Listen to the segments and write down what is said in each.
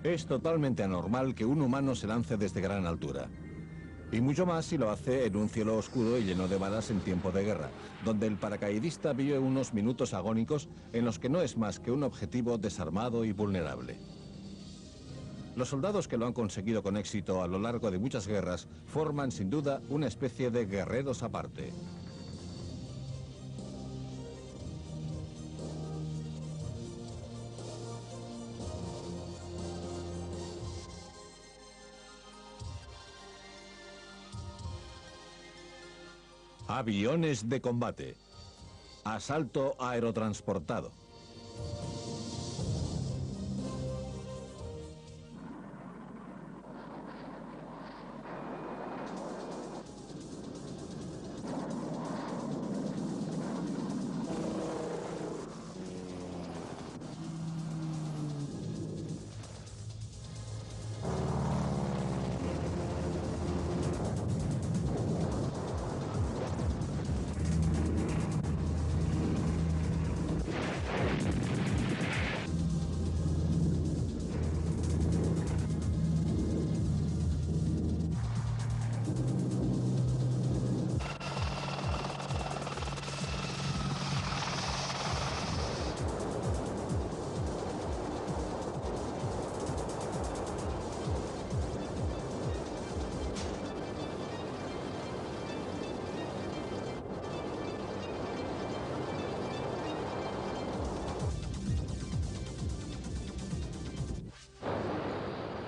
Es totalmente anormal que un humano se lance desde gran altura. Y mucho más si lo hace en un cielo oscuro y lleno de balas en tiempo de guerra, donde el paracaidista vive unos minutos agónicos en los que no es más que un objetivo desarmado y vulnerable. Los soldados que lo han conseguido con éxito a lo largo de muchas guerras forman sin duda una especie de guerreros aparte. Aviones de combate. Asalto aerotransportado.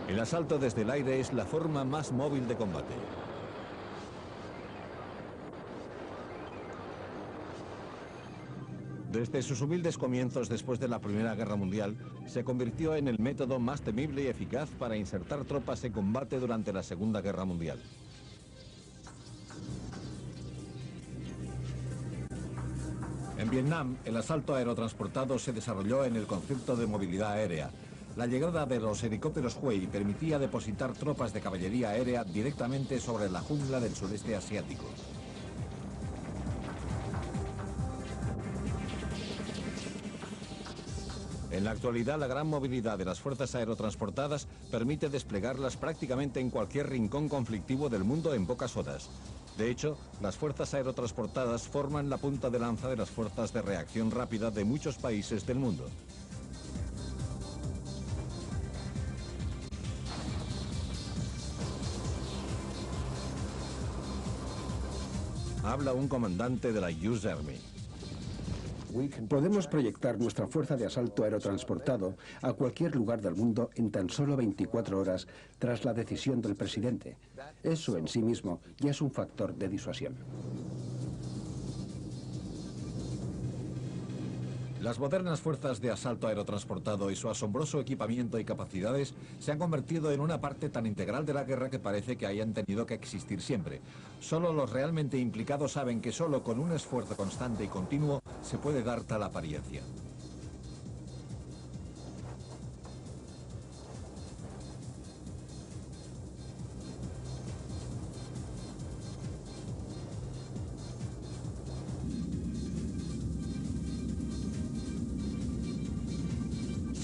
El asalto desde el aire es la forma más móvil de combate. Desde sus humildes comienzos después de la Primera Guerra Mundial, se convirtió en el método más temible y eficaz para insertar tropas en combate durante la Segunda Guerra Mundial. En Vietnam, el asalto aerotransportado se desarrolló en el concepto de movilidad aérea. La llegada de los helicópteros Huey permitía depositar tropas de caballería aérea directamente sobre la jungla del sureste asiático. En la actualidad, la gran movilidad de las fuerzas aerotransportadas permite desplegarlas prácticamente en cualquier rincón conflictivo del mundo en pocas horas. De hecho, las fuerzas aerotransportadas forman la punta de lanza de las fuerzas de reacción rápida de muchos países del mundo. Habla un comandante de la US Army. Podemos proyectar nuestra fuerza de asalto aerotransportado a cualquier lugar del mundo en tan solo 24 horas tras la decisión del presidente. Eso en sí mismo ya es un factor de disuasión. Las modernas fuerzas de asalto aerotransportado y su asombroso equipamiento y capacidades se han convertido en una parte tan integral de la guerra que parece que hayan tenido que existir siempre. Solo los realmente implicados saben que solo con un esfuerzo constante y continuo se puede dar tal apariencia.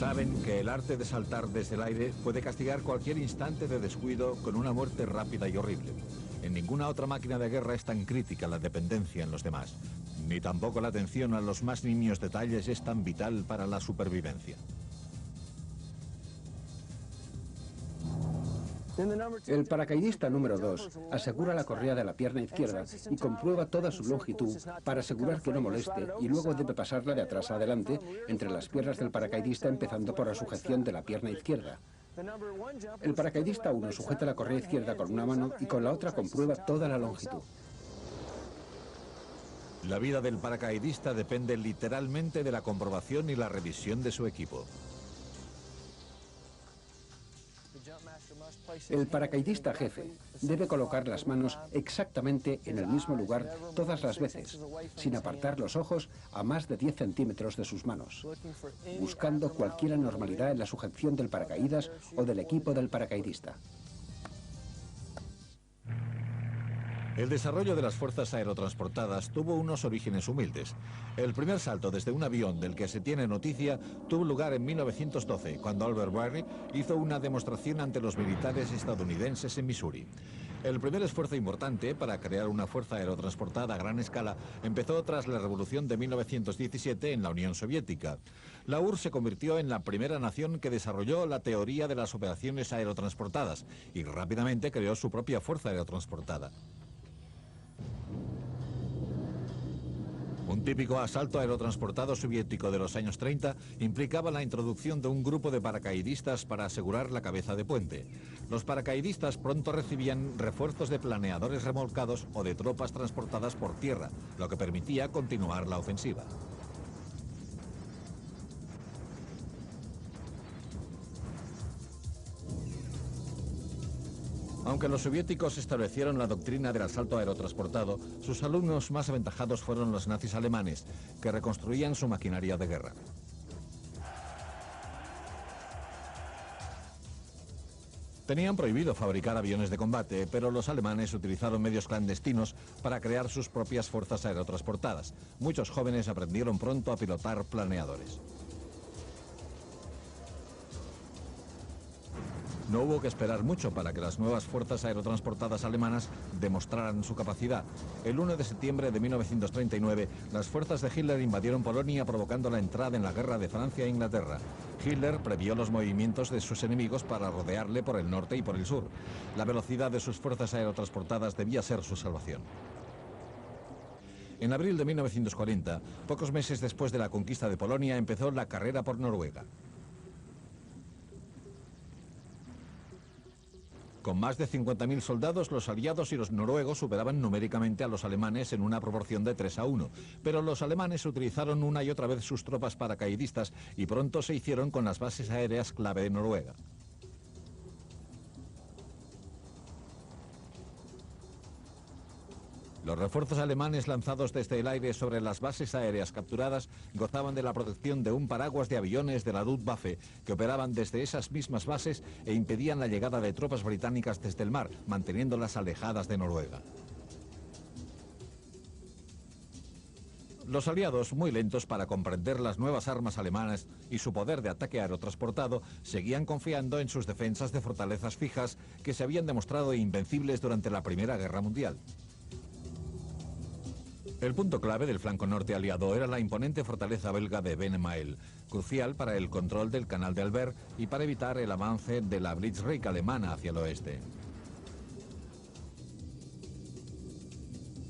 Saben que el arte de saltar desde el aire puede castigar cualquier instante de descuido con una muerte rápida y horrible. En ninguna otra máquina de guerra es tan crítica la dependencia en los demás, ni tampoco la atención a los más nimios detalles es tan vital para la supervivencia. El paracaidista número 2 asegura la correa de la pierna izquierda y comprueba toda su longitud para asegurar que no moleste y luego debe pasarla de atrás a adelante entre las piernas del paracaidista empezando por la sujeción de la pierna izquierda. El paracaidista 1 sujeta la correa izquierda con una mano y con la otra comprueba toda la longitud. La vida del paracaidista depende literalmente de la comprobación y la revisión de su equipo. El paracaidista jefe debe colocar las manos exactamente en el mismo lugar todas las veces, sin apartar los ojos a más de 10 centímetros de sus manos, buscando cualquier anormalidad en la sujeción del paracaídas o del equipo del paracaidista. El desarrollo de las fuerzas aerotransportadas tuvo unos orígenes humildes. El primer salto desde un avión del que se tiene noticia tuvo lugar en 1912, cuando Albert Barry hizo una demostración ante los militares estadounidenses en Missouri. El primer esfuerzo importante para crear una fuerza aerotransportada a gran escala empezó tras la Revolución de 1917 en la Unión Soviética. La URSS se convirtió en la primera nación que desarrolló la teoría de las operaciones aerotransportadas y rápidamente creó su propia fuerza aerotransportada. Un típico asalto aerotransportado soviético de los años 30 implicaba la introducción de un grupo de paracaidistas para asegurar la cabeza de puente. Los paracaidistas pronto recibían refuerzos de planeadores remolcados o de tropas transportadas por tierra, lo que permitía continuar la ofensiva. Aunque los soviéticos establecieron la doctrina del asalto aerotransportado, sus alumnos más aventajados fueron los nazis alemanes, que reconstruían su maquinaria de guerra. Tenían prohibido fabricar aviones de combate, pero los alemanes utilizaron medios clandestinos para crear sus propias fuerzas aerotransportadas. Muchos jóvenes aprendieron pronto a pilotar planeadores. No hubo que esperar mucho para que las nuevas fuerzas aerotransportadas alemanas demostraran su capacidad. El 1 de septiembre de 1939, las fuerzas de Hitler invadieron Polonia, provocando la entrada en la guerra de Francia e Inglaterra. Hitler previó los movimientos de sus enemigos para rodearle por el norte y por el sur. La velocidad de sus fuerzas aerotransportadas debía ser su salvación. En abril de 1940, pocos meses después de la conquista de Polonia, empezó la carrera por Noruega. Con más de 50.000 soldados, los aliados y los noruegos superaban numéricamente a los alemanes en una proporción de 3-1. Pero los alemanes utilizaron una y otra vez sus tropas paracaidistas y pronto se hicieron con las bases aéreas clave de Noruega. Los refuerzos alemanes lanzados desde el aire sobre las bases aéreas capturadas gozaban de la protección de un paraguas de aviones de la Luftwaffe que operaban desde esas mismas bases e impedían la llegada de tropas británicas desde el mar, manteniéndolas alejadas de Noruega. Los aliados, muy lentos para comprender las nuevas armas alemanas y su poder de ataque aerotransportado, seguían confiando en sus defensas de fortalezas fijas que se habían demostrado invencibles durante la Primera Guerra Mundial. El punto clave del flanco norte aliado era la imponente fortaleza belga de Benemael, crucial para el control del canal de Albert y para evitar el avance de la Blitzkrieg alemana hacia el oeste.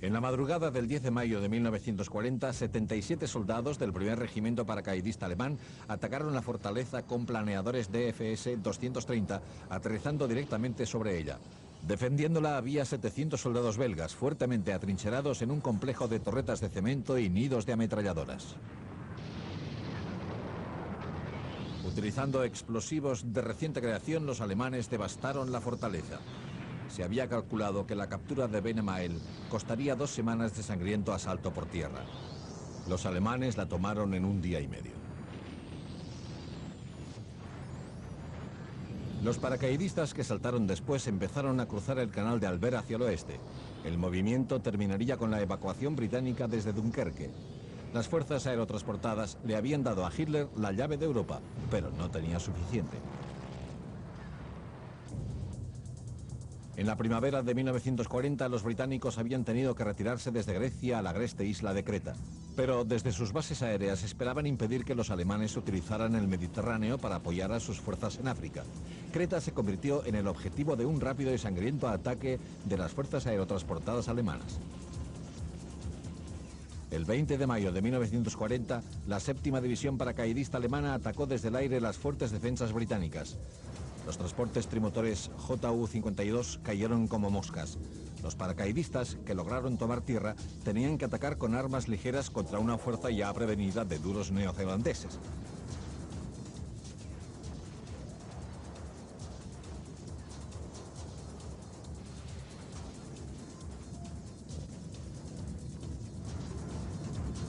En la madrugada del 10 de mayo de 1940, 77 soldados del primer regimiento paracaidista alemán atacaron la fortaleza con planeadores DFS-230, aterrizando directamente sobre ella. Defendiéndola había 700 soldados belgas, fuertemente atrincherados en un complejo de torretas de cemento y nidos de ametralladoras. Utilizando explosivos de reciente creación, los alemanes devastaron la fortaleza. Se había calculado que la captura de Benemael costaría 2 semanas de sangriento asalto por tierra. Los alemanes la tomaron en un día y medio. Los paracaidistas que saltaron después empezaron a cruzar el canal de Albert hacia el oeste. El movimiento terminaría con la evacuación británica desde Dunkerque. Las fuerzas aerotransportadas le habían dado a Hitler la llave de Europa, pero no tenía suficiente. En la primavera de 1940, los británicos habían tenido que retirarse desde Grecia a la agreste isla de Creta. Pero desde sus bases aéreas esperaban impedir que los alemanes utilizaran el Mediterráneo para apoyar a sus fuerzas en África. Creta se convirtió en el objetivo de un rápido y sangriento ataque de las fuerzas aerotransportadas alemanas. El 20 de mayo de 1940, la 7ª División Paracaidista Alemana atacó desde el aire las fuertes defensas británicas. Los transportes trimotores JU-52 cayeron como moscas. Los paracaidistas, que lograron tomar tierra, tenían que atacar con armas ligeras contra una fuerza ya prevenida de duros neozelandeses.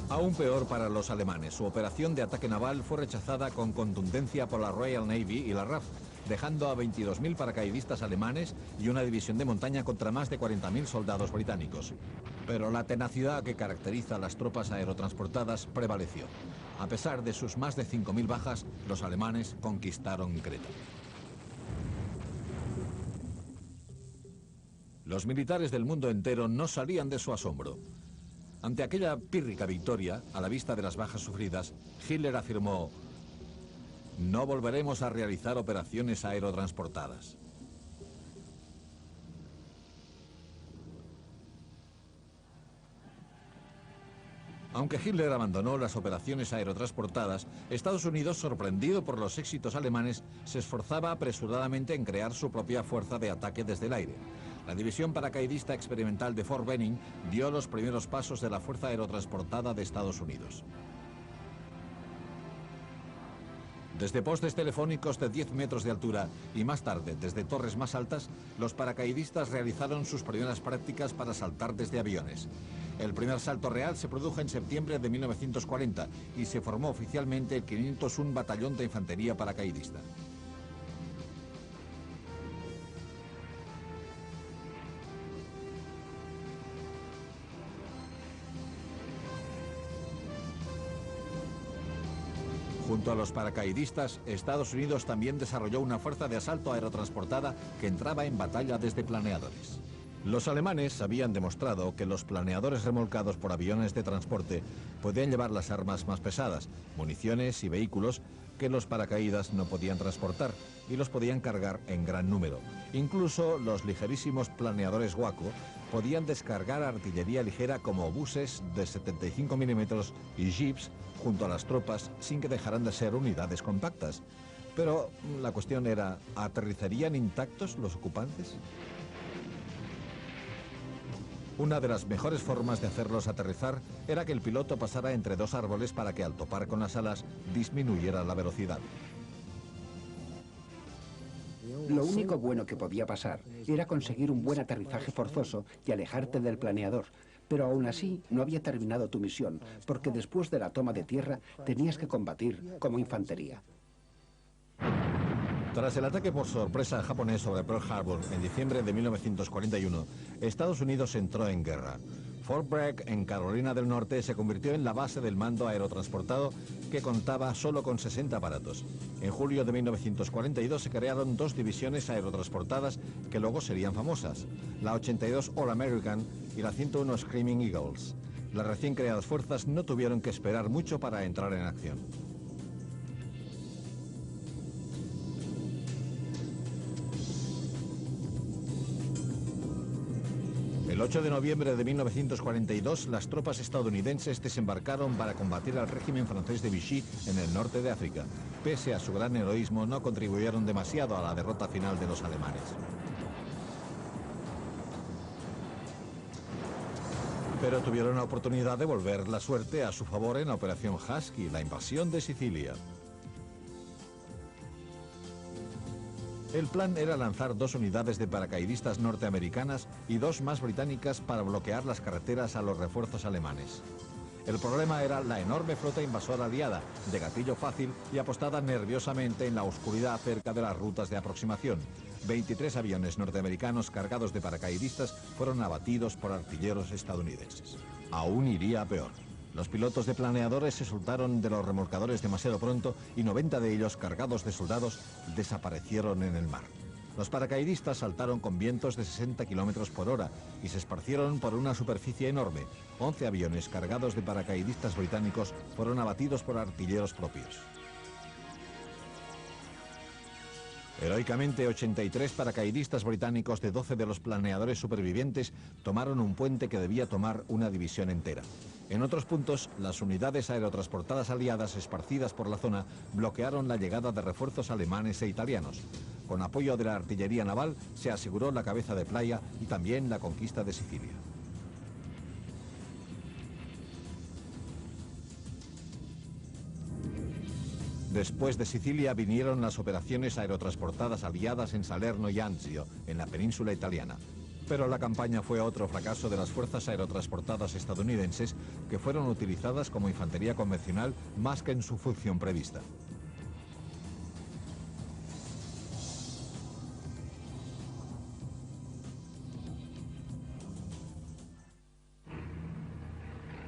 Aún peor para los alemanes, su operación de ataque naval fue rechazada con contundencia por la Royal Navy y la RAF, dejando a 22.000 paracaidistas alemanes y una división de montaña contra más de 40.000 soldados británicos. Pero la tenacidad que caracteriza a las tropas aerotransportadas prevaleció. A pesar de sus más de 5.000 bajas, los alemanes conquistaron Creta. Los militares del mundo entero no salían de su asombro. Ante aquella pírrica victoria, a la vista de las bajas sufridas, Hitler afirmó: "No volveremos a realizar operaciones aerotransportadas". Aunque Hitler abandonó las operaciones aerotransportadas, Estados Unidos, sorprendido por los éxitos alemanes, se esforzaba apresuradamente en crear su propia fuerza de ataque desde el aire. La división paracaidista experimental de Fort Benning dio los primeros pasos de la fuerza aerotransportada de Estados Unidos. Desde postes telefónicos de 10 metros de altura y más tarde desde torres más altas, los paracaidistas realizaron sus primeras prácticas para saltar desde aviones. El primer salto real se produjo en septiembre de 1940 y se formó oficialmente el 501 Batallón de Infantería Paracaidista. Junto a los paracaidistas, Estados Unidos también desarrolló una fuerza de asalto aerotransportada que entraba en batalla desde planeadores. Los alemanes habían demostrado que los planeadores remolcados por aviones de transporte podían llevar las armas más pesadas, municiones y vehículos que los paracaídas no podían transportar, y los podían cargar en gran número. Incluso los ligerísimos planeadores Waco podían descargar artillería ligera como obuses de 75 milímetros y jeeps junto a las tropas sin que dejaran de ser unidades compactas. Pero la cuestión era, ¿aterrizarían intactos los ocupantes? Una de las mejores formas de hacerlos aterrizar era que el piloto pasara entre dos árboles para que al topar con las alas disminuyera la velocidad. Lo único bueno que podía pasar era conseguir un buen aterrizaje forzoso y alejarte del planeador. Pero aún así no había terminado tu misión, porque después de la toma de tierra tenías que combatir como infantería. Tras el ataque por sorpresa japonés sobre Pearl Harbor en diciembre de 1941, Estados Unidos entró en guerra. Fort Bragg, en Carolina del Norte, se convirtió en la base del mando aerotransportado que contaba solo con 60 aparatos. En julio de 1942 se crearon dos divisiones aerotransportadas que luego serían famosas, la 82 All American y la 101 Screaming Eagles. Las recién creadas fuerzas no tuvieron que esperar mucho para entrar en acción. El 8 de noviembre de 1942, las tropas estadounidenses desembarcaron para combatir al régimen francés de Vichy en el norte de África. Pese a su gran heroísmo, no contribuyeron demasiado a la derrota final de los alemanes. Pero tuvieron la oportunidad de volver la suerte a su favor en la Operación Husky, la invasión de Sicilia. El plan era lanzar dos unidades de paracaidistas norteamericanas y dos más británicas para bloquear las carreteras a los refuerzos alemanes. El problema era la enorme flota invasora aliada, de gatillo fácil y apostada nerviosamente en la oscuridad cerca de las rutas de aproximación. 23 aviones norteamericanos cargados de paracaidistas fueron abatidos por artilleros estadounidenses. Aún iría peor. Los pilotos de planeadores se soltaron de los remolcadores demasiado pronto y 90 de ellos, cargados de soldados, desaparecieron en el mar. Los paracaidistas saltaron con vientos de 60 kilómetros por hora y se esparcieron por una superficie enorme. 11 aviones cargados de paracaidistas británicos fueron abatidos por artilleros propios. Heroicamente, 83 paracaidistas británicos de 12 de los planeadores supervivientes tomaron un puente que debía tomar una división entera. En otros puntos, las unidades aerotransportadas aliadas esparcidas por la zona bloquearon la llegada de refuerzos alemanes e italianos. Con apoyo de la artillería naval, se aseguró la cabeza de playa y también la conquista de Sicilia. Después de Sicilia vinieron las operaciones aerotransportadas aliadas en Salerno y Anzio, en la península italiana. Pero la campaña fue otro fracaso de las fuerzas aerotransportadas estadounidenses, que fueron utilizadas como infantería convencional más que en su función prevista.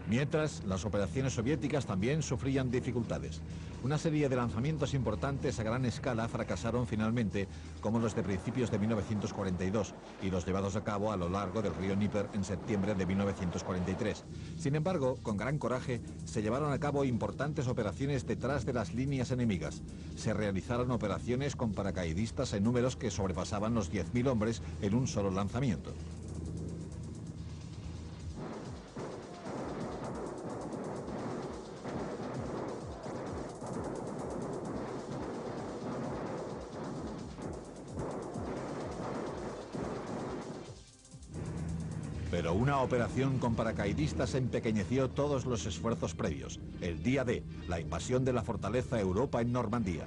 Mientras, las operaciones soviéticas también sufrían dificultades. Una serie de lanzamientos importantes a gran escala fracasaron finalmente, como los de principios de 1942 y los llevados a cabo a lo largo del río Dnieper en septiembre de 1943. Sin embargo, con gran coraje, se llevaron a cabo importantes operaciones detrás de las líneas enemigas. Se realizaron operaciones con paracaidistas en números que sobrepasaban los 10.000 hombres en un solo lanzamiento. Pero una operación con paracaidistas empequeñeció todos los esfuerzos previos. El día D, la invasión de la fortaleza Europa en Normandía.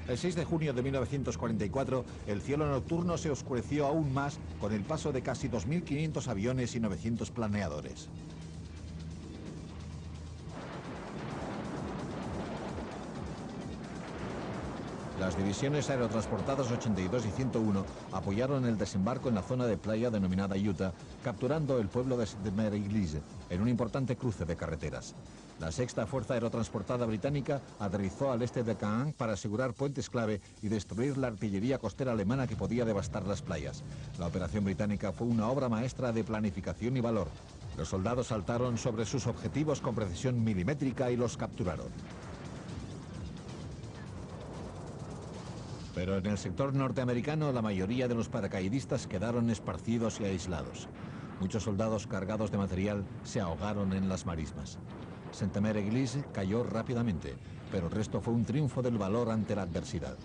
El 6 de junio de 1944, el cielo nocturno se oscureció aún más con el paso de casi 2.500 aviones y 900 planeadores. Las divisiones aerotransportadas 82 y 101 apoyaron el desembarco en la zona de playa denominada Utah, capturando el pueblo de Sainte-Mère-Église en un importante cruce de carreteras. La sexta Fuerza Aerotransportada Británica aterrizó al este de Caen para asegurar puentes clave y destruir la artillería costera alemana que podía devastar las playas. La operación británica fue una obra maestra de planificación y valor. Los soldados saltaron sobre sus objetivos con precisión milimétrica y los capturaron. Pero en el sector norteamericano la mayoría de los paracaidistas quedaron esparcidos y aislados. Muchos soldados cargados de material se ahogaron en las marismas. Sainte-Mère-Église cayó rápidamente, pero el resto fue un triunfo del valor ante la adversidad.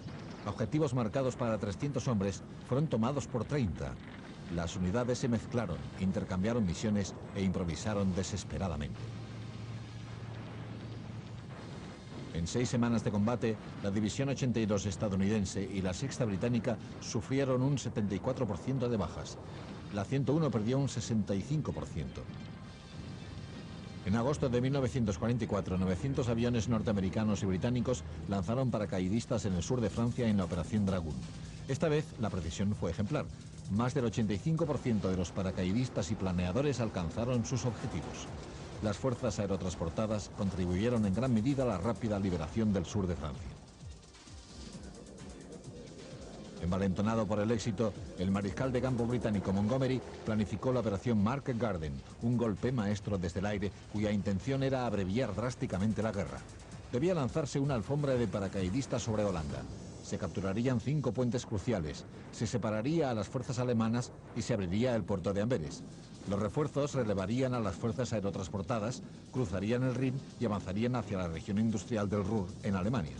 Objetivos marcados para 300 hombres fueron tomados por 30. Las unidades se mezclaron, intercambiaron misiones e improvisaron desesperadamente. En 6 semanas de combate, la División 82 estadounidense y la Sexta británica sufrieron un 74% de bajas. La 101 perdió un 65%. En agosto de 1944, 900 aviones norteamericanos y británicos lanzaron paracaidistas en el sur de Francia en la Operación Dragoon. Esta vez, la precisión fue ejemplar. Más del 85% de los paracaidistas y planeadores alcanzaron sus objetivos. Las fuerzas aerotransportadas contribuyeron en gran medida a la rápida liberación del sur de Francia. Envalentonado por el éxito, el mariscal de campo británico Montgomery planificó la operación Market Garden, un golpe maestro desde el aire cuya intención era abreviar drásticamente la guerra. Debía lanzarse una alfombra de paracaidistas sobre Holanda. Se capturarían 5 puentes cruciales, se separaría a las fuerzas alemanas y se abriría el puerto de Amberes. Los refuerzos relevarían a las fuerzas aerotransportadas, cruzarían el Rin y avanzarían hacia la región industrial del Ruhr, en Alemania.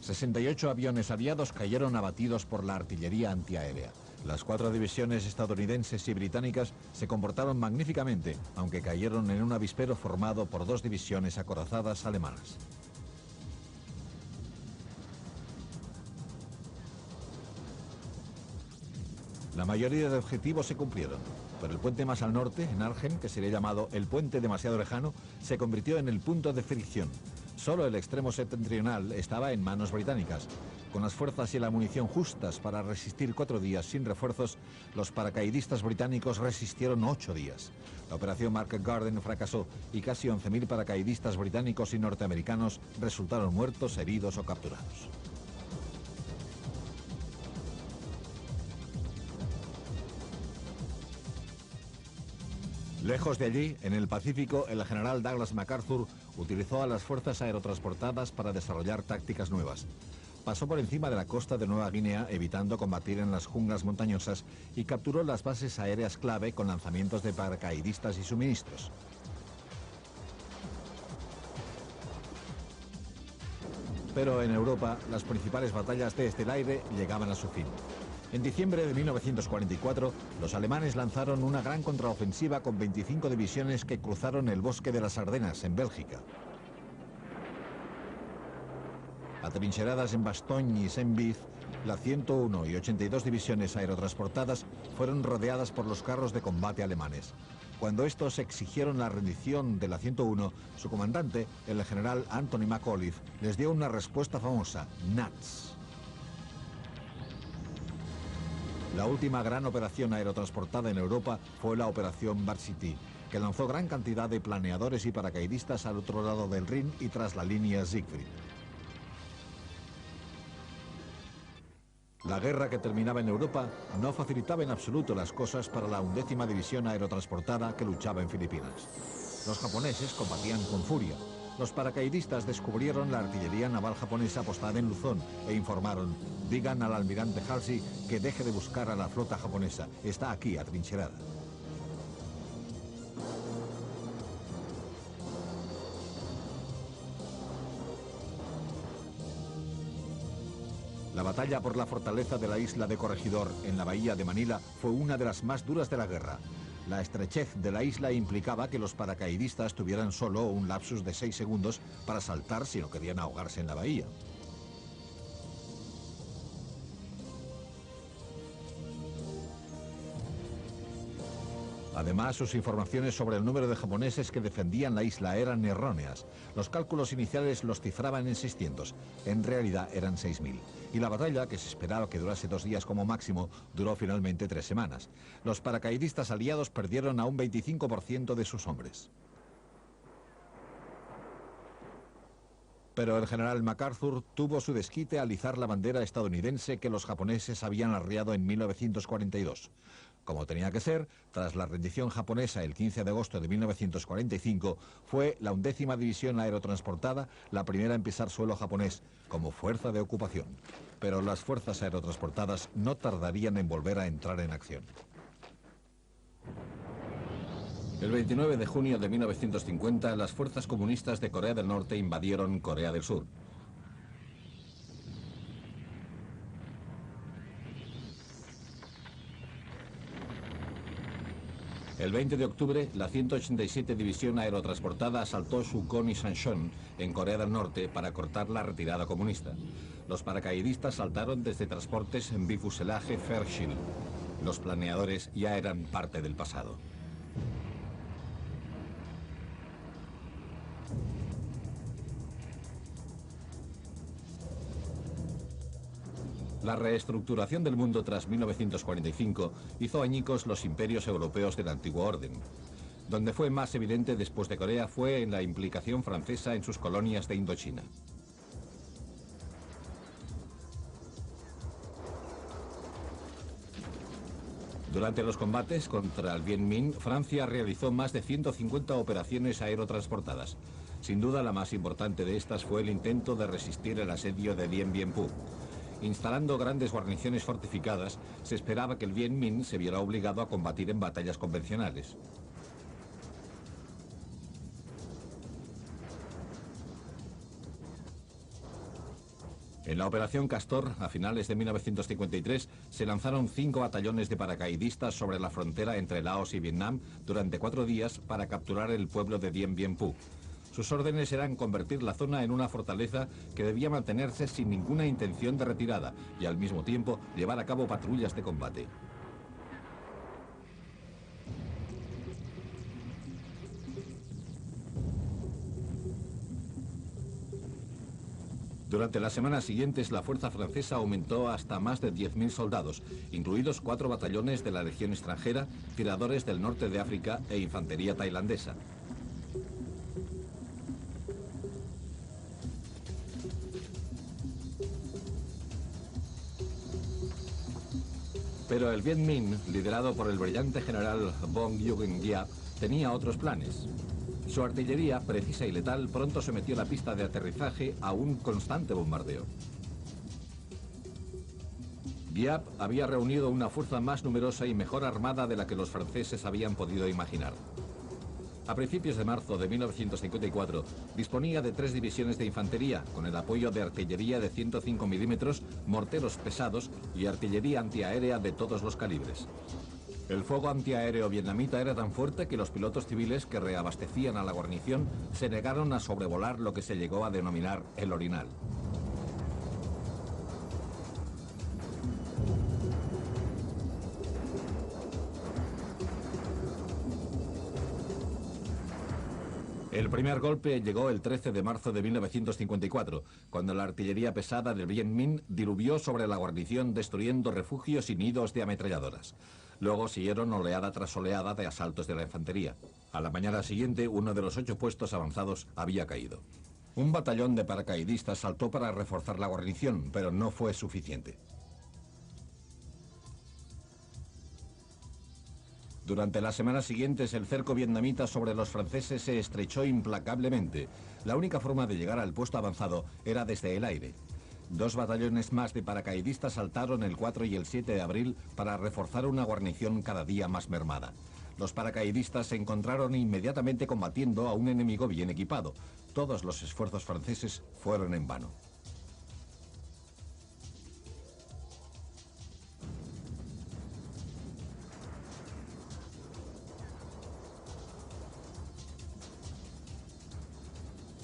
...68 aviones aliados cayeron abatidos por la artillería antiaérea. Las 4 divisiones estadounidenses y británicas se comportaron magníficamente, aunque cayeron en un avispero formado por 2 divisiones acorazadas alemanas. La mayoría de objetivos se cumplieron, pero el puente más al norte, en Arnhem, que sería llamado el puente demasiado lejano, se convirtió en el punto de fricción. Solo el extremo septentrional estaba en manos británicas. Con las fuerzas y la munición justas para resistir 4 días sin refuerzos, los paracaidistas británicos resistieron 8 días. La operación Market Garden fracasó y casi 11.000 paracaidistas británicos y norteamericanos resultaron muertos, heridos o capturados. Lejos de allí, en el Pacífico, el general Douglas MacArthur utilizó a las fuerzas aerotransportadas para desarrollar tácticas nuevas. Pasó por encima de la costa de Nueva Guinea, evitando combatir en las junglas montañosas, y capturó las bases aéreas clave con lanzamientos de paracaidistas y suministros. Pero en Europa, las principales batallas desde el aire llegaban a su fin. En diciembre de 1944, los alemanes lanzaron una gran contraofensiva con 25 divisiones que cruzaron el bosque de las Ardenas, en Bélgica. Atrincheradas en Bastogne y Saint-Vith, la 101 y 82 divisiones aerotransportadas fueron rodeadas por los carros de combate alemanes. Cuando estos exigieron la rendición de la 101, su comandante, el general Anthony McAuliffe, les dio una respuesta famosa: Nuts. La última gran operación aerotransportada en Europa fue la Operación Varsity, que lanzó gran cantidad de planeadores y paracaidistas al otro lado del Rin y tras la línea Siegfried. La guerra que terminaba en Europa no facilitaba en absoluto las cosas para la 11ª División Aerotransportada que luchaba en Filipinas. Los japoneses combatían con furia. Los paracaidistas descubrieron la artillería naval japonesa apostada en Luzón e informaron: digan al almirante Halsey que deje de buscar a la flota japonesa, está aquí atrincherada. La batalla por la fortaleza de la isla de Corregidor, en la bahía de Manila, fue una de las más duras de la guerra. La estrechez de la isla implicaba que los paracaidistas tuvieran solo un lapsus de 6 segundos para saltar si no querían ahogarse en la bahía. Además, sus informaciones sobre el número de japoneses que defendían la isla eran erróneas. Los cálculos iniciales los cifraban en 600. En realidad eran 6.000. Y la batalla, que se esperaba que durase 2 días como máximo, duró finalmente 3 semanas. Los paracaidistas aliados perdieron a un 25% de sus hombres. Pero el general MacArthur tuvo su desquite al izar la bandera estadounidense que los japoneses habían arriado en 1942. Como tenía que ser, tras la rendición japonesa el 15 de agosto de 1945, fue la 11ª División Aerotransportada la primera en pisar suelo japonés, como fuerza de ocupación. Pero las fuerzas aerotransportadas no tardarían en volver a entrar en acción. El 29 de junio de 1950, las fuerzas comunistas de Corea del Norte invadieron Corea del Sur. El 20 de octubre, la 187 División Aerotransportada asaltó Sukon y Sancheon, en Corea del Norte, para cortar la retirada comunista. Los paracaidistas saltaron desde transportes en bifuselaje Fairchild. Los planeadores ya eran parte del pasado. La reestructuración del mundo tras 1945 hizo añicos los imperios europeos del antiguo orden. Donde fue más evidente después de Corea fue en la implicación francesa en sus colonias de Indochina. Durante los combates contra el Viet Minh, Francia realizó más de 150 operaciones aerotransportadas. Sin duda la más importante de estas fue el intento de resistir el asedio de Dien Bien Phu. Instalando grandes guarniciones fortificadas, se esperaba que el Viet Minh se viera obligado a combatir en batallas convencionales. En la Operación Castor, a finales de 1953, se lanzaron 5 batallones de paracaidistas sobre la frontera entre Laos y Vietnam durante 4 días para capturar el pueblo de Dien Bien Phu. Sus órdenes eran convertir la zona en una fortaleza que debía mantenerse sin ninguna intención de retirada y al mismo tiempo llevar a cabo patrullas de combate. Durante las semanas siguientes, la fuerza francesa aumentó hasta más de 10.000 soldados, incluidos 4 batallones de la Legión extranjera, tiradores del norte de África e infantería tailandesa. Pero el Viet Minh, liderado por el brillante general Bong Yeon-giap, tenía otros planes. Su artillería, precisa y letal, pronto sometió la pista de aterrizaje a un constante bombardeo. Giap había reunido una fuerza más numerosa y mejor armada de la que los franceses habían podido imaginar. A principios de marzo de 1954, disponía de 3 divisiones de infantería, con el apoyo de artillería de 105 milímetros, morteros pesados y artillería antiaérea de todos los calibres. El fuego antiaéreo vietnamita era tan fuerte que los pilotos civiles que reabastecían a la guarnición se negaron a sobrevolar lo que se llegó a denominar el orinal. El primer golpe llegó el 13 de marzo de 1954, cuando la artillería pesada del Bien Minh diluvió sobre la guarnición destruyendo refugios y nidos de ametralladoras. Luego siguieron oleada tras oleada de asaltos de la infantería. A la mañana siguiente, uno de los 8 puestos avanzados había caído. Un batallón de paracaidistas saltó para reforzar la guarnición, pero no fue suficiente. Durante las semanas siguientes, el cerco vietnamita sobre los franceses se estrechó implacablemente. La única forma de llegar al puesto avanzado era desde el aire. 2 batallones más de paracaidistas saltaron el 4 y el 7 de abril para reforzar una guarnición cada día más mermada. Los paracaidistas se encontraron inmediatamente combatiendo a un enemigo bien equipado. Todos los esfuerzos franceses fueron en vano.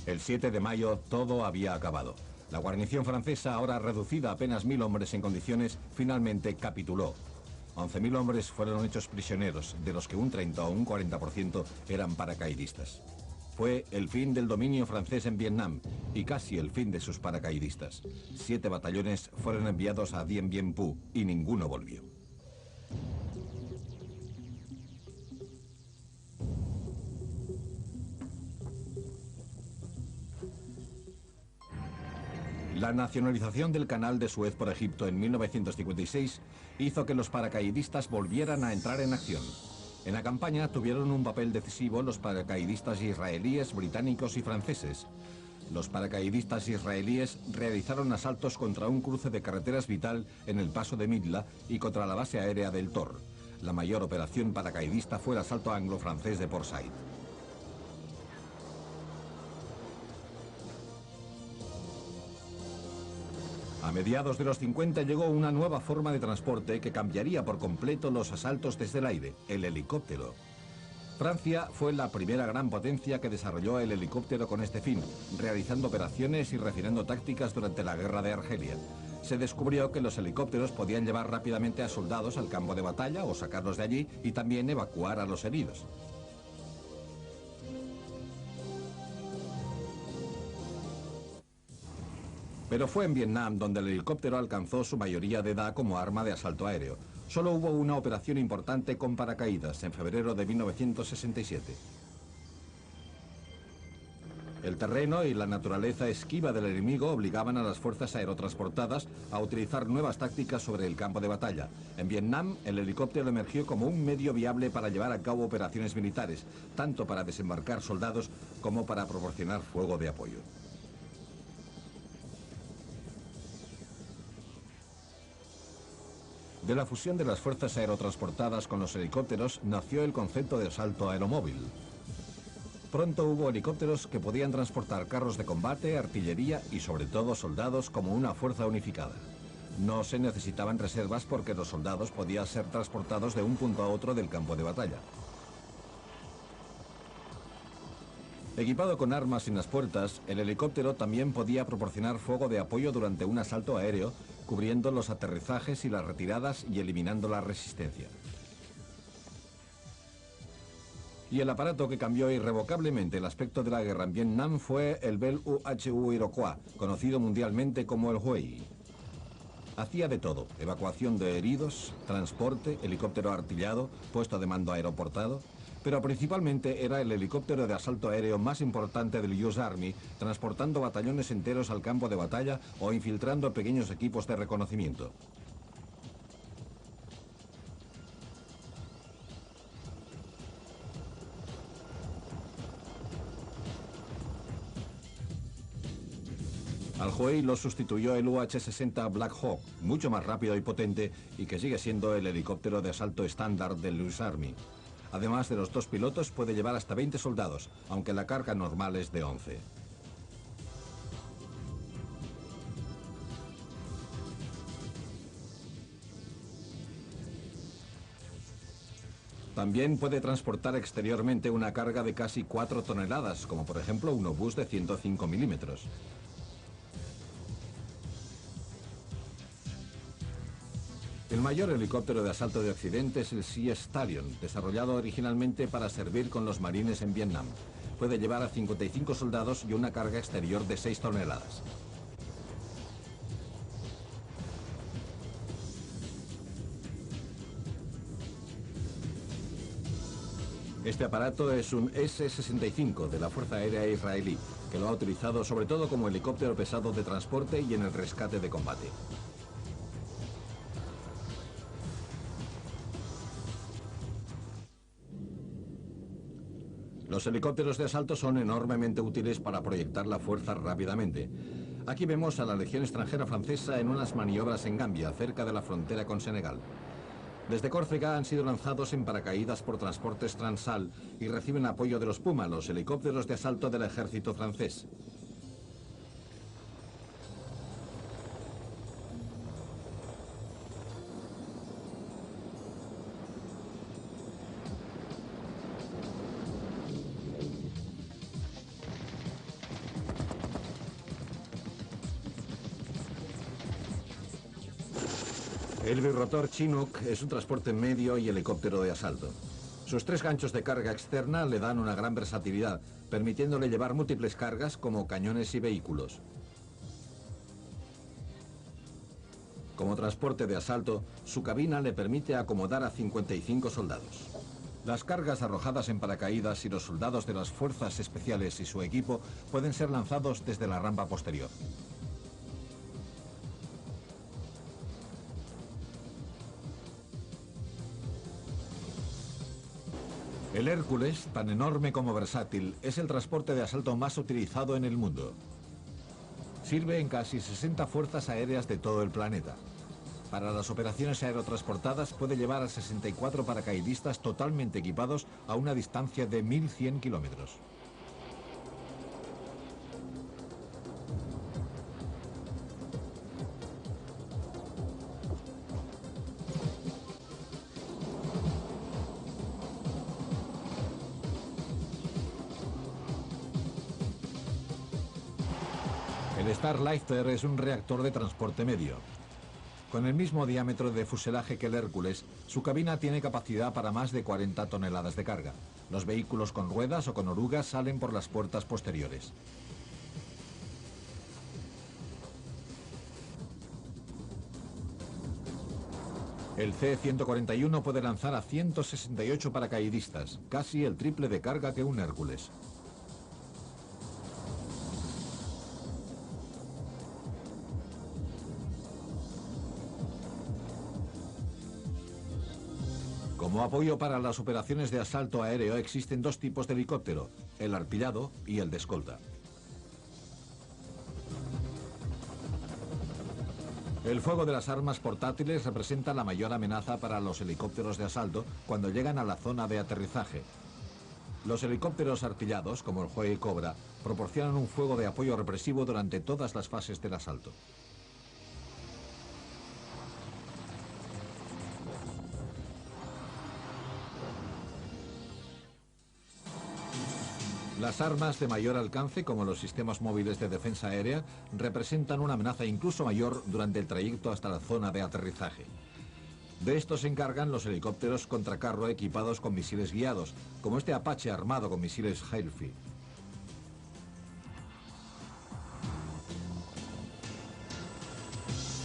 El 7 de mayo todo había acabado. La guarnición francesa, ahora reducida a apenas 1000 hombres en condiciones, finalmente capituló. 11.000 hombres fueron hechos prisioneros, de los que un 30 o un 40% eran paracaidistas. Fue el fin del dominio francés en Vietnam y casi el fin de sus paracaidistas. 7 batallones fueron enviados a Dien Bien Phu y ninguno volvió. La nacionalización del canal de Suez por Egipto en 1956 hizo que los paracaidistas volvieran a entrar en acción. En la campaña tuvieron un papel decisivo los paracaidistas israelíes, británicos y franceses. Los paracaidistas israelíes realizaron asaltos contra un cruce de carreteras vital en el paso de Midla y contra la base aérea del Tor. La mayor operación paracaidista fue el asalto anglo-francés de Port Said. A mediados de los 50 llegó una nueva forma de transporte que cambiaría por completo los asaltos desde el aire, el helicóptero. Francia fue la primera gran potencia que desarrolló el helicóptero con este fin, realizando operaciones y refinando tácticas durante la guerra de Argelia. Se descubrió que los helicópteros podían llevar rápidamente a soldados al campo de batalla o sacarlos de allí y también evacuar a los heridos. Pero fue en Vietnam donde el helicóptero alcanzó su mayoría de edad como arma de asalto aéreo. Solo hubo una operación importante con paracaídas en febrero de 1967. El terreno y la naturaleza esquiva del enemigo obligaban a las fuerzas aerotransportadas a utilizar nuevas tácticas sobre el campo de batalla. En Vietnam, el helicóptero emergió como un medio viable para llevar a cabo operaciones militares, tanto para desembarcar soldados como para proporcionar fuego de apoyo. De la fusión de las fuerzas aerotransportadas con los helicópteros nació el concepto de asalto aeromóvil. Pronto hubo helicópteros que podían transportar carros de combate, artillería y sobre todo soldados como una fuerza unificada. No se necesitaban reservas porque los soldados podían ser transportados de un punto a otro del campo de batalla. Equipado con armas en las puertas, el helicóptero también podía proporcionar fuego de apoyo durante un asalto aéreo, cubriendo los aterrizajes y las retiradas y eliminando la resistencia. Y el aparato que cambió irrevocablemente el aspecto de la guerra en Vietnam fue el Bell UH-U Iroquois, conocido mundialmente como el Huey. Hacía de todo: evacuación de heridos, transporte, helicóptero artillado, puesto de mando aeroportado, pero principalmente era el helicóptero de asalto aéreo más importante del US Army, transportando batallones enteros al campo de batalla o infiltrando pequeños equipos de reconocimiento. Al Huey lo sustituyó el UH-60 Black Hawk, mucho más rápido y potente y que sigue siendo el helicóptero de asalto estándar del US Army. Además de los 2 pilotos, puede llevar hasta 20 soldados, aunque la carga normal es de 11. También puede transportar exteriormente una carga de casi 4 toneladas, como por ejemplo un obús de 105 milímetros. El mayor helicóptero de asalto de Occidente es el Sea Stallion, desarrollado originalmente para servir con los marines en Vietnam. puede llevar a 55 soldados y una carga exterior de 6 toneladas. Este aparato es un S-65 de la Fuerza Aérea Israelí, que lo ha utilizado sobre todo como helicóptero pesado de transporte y en el rescate de combate. Los helicópteros de asalto son enormemente útiles para proyectar la fuerza rápidamente. Aquí vemos a la Legión extranjera francesa en unas maniobras en Gambia, cerca de la frontera con Senegal. Desde Córcega han sido lanzados en paracaídas por transportes Transal y reciben apoyo de los Puma, los helicópteros de asalto del ejército francés. El birrotor Chinook es un transporte medio y helicóptero de asalto. Sus 3 ganchos de carga externa le dan una gran versatilidad, permitiéndole llevar múltiples cargas como cañones y vehículos. Como transporte de asalto, su cabina le permite acomodar a 55 soldados. Las cargas arrojadas en paracaídas y los soldados de las fuerzas especiales y su equipo pueden ser lanzados desde la rampa posterior. El Hércules, tan enorme como versátil, es el transporte de asalto más utilizado en el mundo. Sirve en casi 60 fuerzas aéreas de todo el planeta. Para las operaciones aerotransportadas puede llevar a 64 paracaidistas totalmente equipados a una distancia de 1.100 kilómetros. El Starlighter es un reactor de transporte medio. Con el mismo diámetro de fuselaje que el Hércules, su cabina tiene capacidad para más de 40 toneladas de carga. Los vehículos con ruedas o con orugas salen por las puertas posteriores. El C-141 puede lanzar a 168 paracaidistas, casi el triple de carga que un Hércules. Como apoyo para las operaciones de asalto aéreo existen 2 tipos de helicóptero, el artillado y el de escolta. El fuego de las armas portátiles representa la mayor amenaza para los helicópteros de asalto cuando llegan a la zona de aterrizaje. Los helicópteros artillados, como el Huey Cobra, proporcionan un fuego de apoyo represivo durante todas las fases del asalto. Las armas de mayor alcance, como los sistemas móviles de defensa aérea, representan una amenaza incluso mayor durante el trayecto hasta la zona de aterrizaje. De esto se encargan los helicópteros contracarro equipados con misiles guiados, como este Apache armado con misiles Hellfire.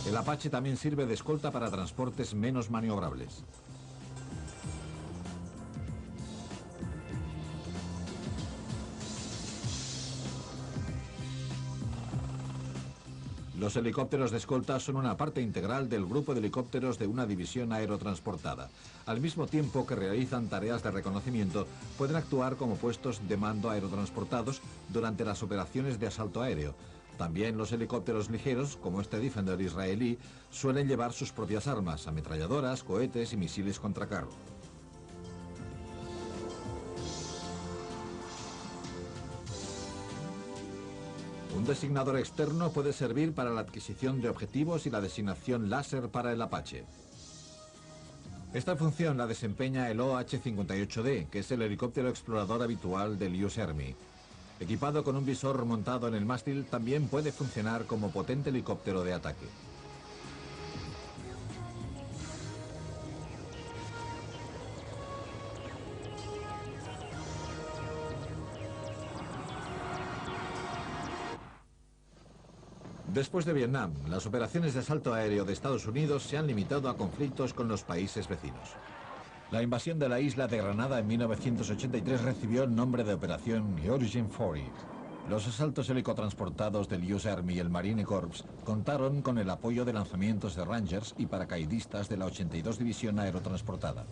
El Apache también sirve de escolta para transportes menos maniobrables. Los helicópteros de escolta son una parte integral del grupo de helicópteros de una división aerotransportada. Al mismo tiempo que realizan tareas de reconocimiento, pueden actuar como puestos de mando aerotransportados durante las operaciones de asalto aéreo. También los helicópteros ligeros, como este Defender israelí, suelen llevar sus propias armas, ametralladoras, cohetes y misiles contracarro. Un designador externo puede servir para la adquisición de objetivos y la designación láser para el Apache. Esta función la desempeña el OH-58D, que es el helicóptero explorador habitual del US Army. Equipado con un visor montado en el mástil, también puede funcionar como potente helicóptero de ataque. Después de Vietnam, las operaciones de asalto aéreo de Estados Unidos se han limitado a conflictos con los países vecinos. La invasión de la isla de Granada en 1983 recibió el nombre de Operación Origin 40. Los asaltos helicotransportados del US Army y el Marine Corps contaron con el apoyo de lanzamientos de Rangers y paracaidistas de la 82 División Aerotransportada.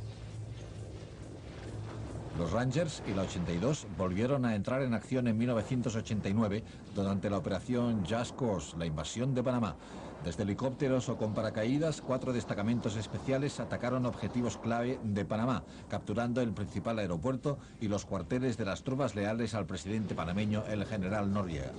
Los Rangers y la 82 volvieron a entrar en acción en 1989 durante la operación Just Cause, la invasión de Panamá. Desde helicópteros o con paracaídas, 4 destacamentos especiales atacaron objetivos clave de Panamá, capturando el principal aeropuerto y los cuarteles de las tropas leales al presidente panameño, el general Noriega.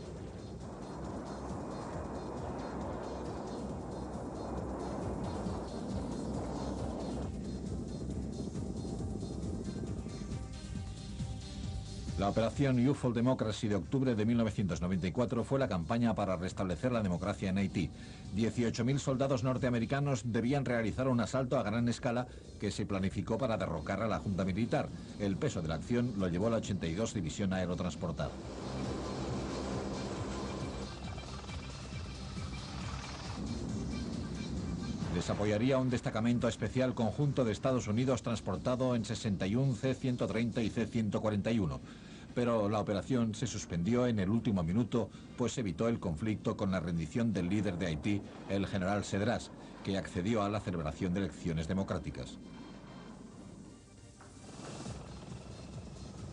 La operación Youthful Democracy de octubre de 1994 fue la campaña para restablecer la democracia en Haití. 18.000 soldados norteamericanos debían realizar un asalto a gran escala que se planificó para derrocar a la junta militar. El peso de la acción lo llevó la 82 División Aerotransportada. Les apoyaría un destacamento especial conjunto de Estados Unidos transportado en 61 C-130 y C-141. Pero la operación se suspendió en el último minuto, pues evitó el conflicto con la rendición del líder de Haití, el general Cedras, que accedió a la celebración de elecciones democráticas.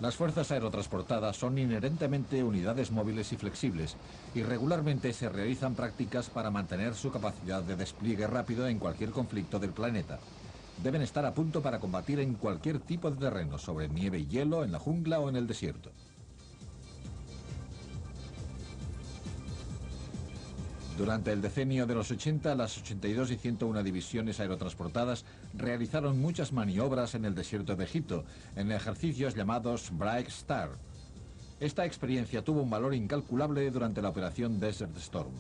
Las fuerzas aerotransportadas son inherentemente unidades móviles y flexibles y regularmente se realizan prácticas para mantener su capacidad de despliegue rápido en cualquier conflicto del planeta. Deben estar a punto para combatir en cualquier tipo de terreno, sobre nieve y hielo, en la jungla o en el desierto. Durante el decenio de los 80, las 82 y 101 divisiones aerotransportadas realizaron muchas maniobras en el desierto de Egipto, en ejercicios llamados Bright Star. Esta experiencia tuvo un valor incalculable durante la operación Desert Storm.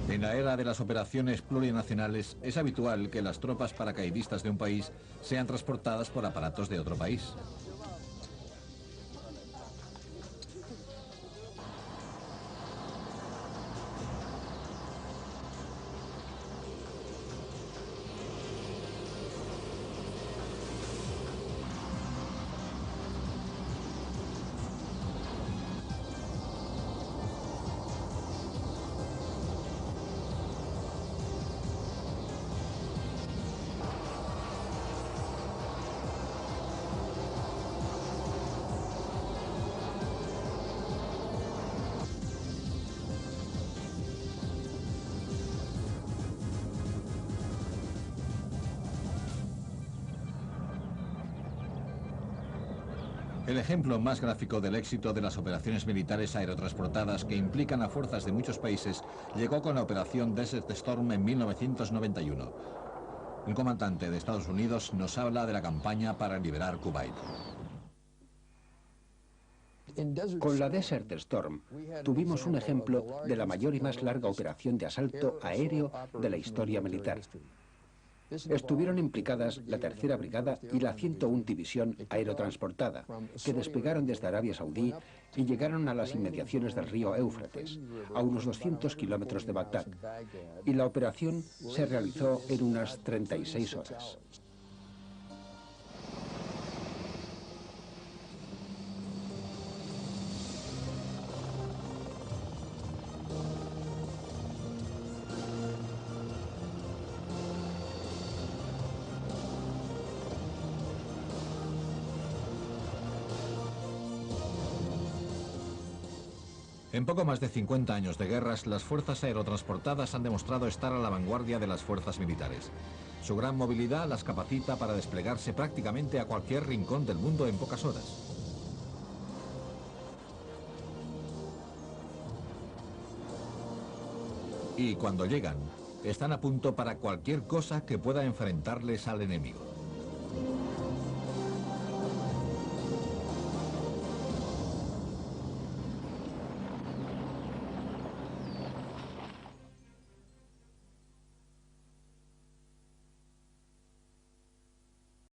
En la era de las operaciones plurinacionales es habitual que las tropas paracaidistas de un país sean transportadas por aparatos de otro país. El ejemplo más gráfico del éxito de las operaciones militares aerotransportadas que implican a fuerzas de muchos países llegó con la operación Desert Storm en 1991. Un comandante de Estados Unidos nos habla de la campaña para liberar Kuwait. Con la Desert Storm tuvimos un ejemplo de la mayor y más larga operación de asalto aéreo de la historia militar. Estuvieron implicadas la Tercera Brigada y la 101 División Aerotransportada, que despegaron desde Arabia Saudí y llegaron a las inmediaciones del río Éufrates, a unos 200 kilómetros de Bagdad. Y la operación se realizó en unas 36 horas. En poco más de 50 años de guerras, las fuerzas aerotransportadas han demostrado estar a la vanguardia de las fuerzas militares. Su gran movilidad las capacita para desplegarse prácticamente a cualquier rincón del mundo en pocas horas. Y cuando llegan, están a punto para cualquier cosa que pueda enfrentarles al enemigo.